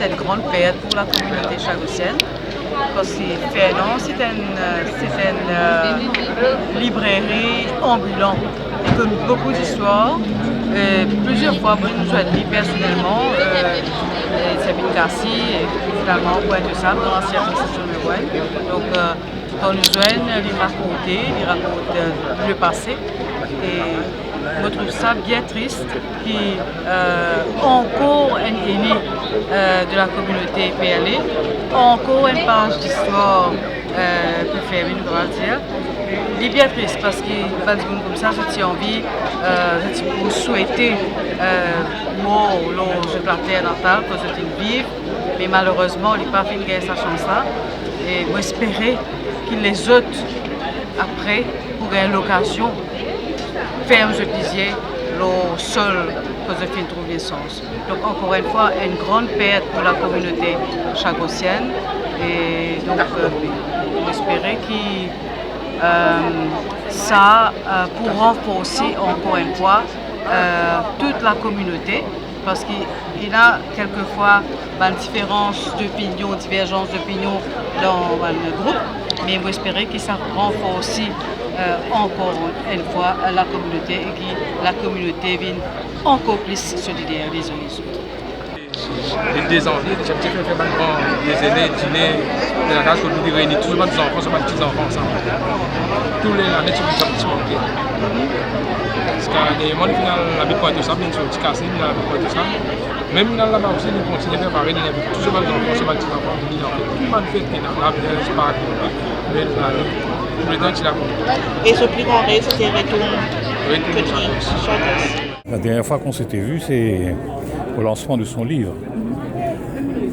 c'est une grande perte pour la communauté chagossienne. Parce que Fernand, c'est une librairie ambulante. Il donne beaucoup d'histoires. Plusieurs fois, moi, je l'ai personnellement. Sabine Cassi et finalement Pointe-de-Sable dans la circonscription de Rouen. Donc, quand nous joignons, il raconte le passé. Et je trouve ça bien triste qu'encore un aîné de la communauté PLA, encore une page d'histoire peut faire une grande dire. Il est bien triste parce que dans des comme ça, j'ai envie de souhaiter moi, je plantais natal que je vive, mais malheureusement, il n'a pas fait sa chance-là. Et j'espérais qu'il les autres, après, pour une location, faire, je disais, le seul que je fais trouver sens. Donc, encore une fois, une grande perte pour la communauté chagossienne. Et donc, j'espérais que ça pour renforcer encore une fois toute la communauté, parce qu'il y a quelquefois une divergence d'opinion dans le groupe, mais j'espère que ça renforce encore une fois la communauté et que la communauté vienne encore plus solidaire les uns les autres. Les deux envies, j'ai fait des aînés dîner de la case pour nous réunir tous les enfants, tous les petits enfants ensemble. Tous les années, tu peux petit manquer. Parce que les gens final la vie pour ça, ils sont petits cassés, ils la vie pour ça. Même dans la aussi, nous continuons à faire pareil, il y a toujours des enfants, tous les petits enfants, tout le monde fait des la vie, c'est pas mais le temps tu l'as. Et ce plus grand rêve, c'était retour. La dernière fois qu'on s'était vu, c'est au lancement de son livre.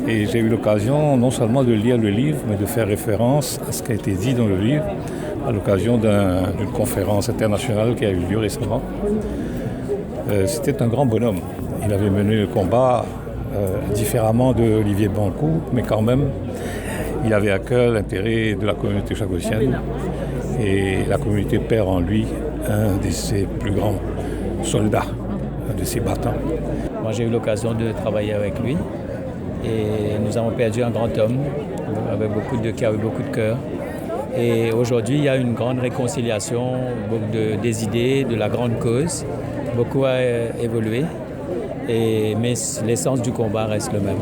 Et j'ai eu l'occasion non seulement de lire le livre, mais de faire référence à ce qui a été dit dans le livre à l'occasion d'une conférence internationale qui a eu lieu récemment. C'était un grand bonhomme. Il avait mené le combat différemment d'Olivier Bancoult, mais quand même, il avait à cœur l'intérêt de la communauté chagossienne. Et la communauté perd en lui un de ses plus grands soldats, un de ses battants. Moi, j'ai eu l'occasion de travailler avec lui et nous avons perdu un grand homme qui avait beaucoup de cœur. Et aujourd'hui, il y a une grande réconciliation des idées, de la grande cause. Beaucoup a évolué, mais l'essence du combat reste le même.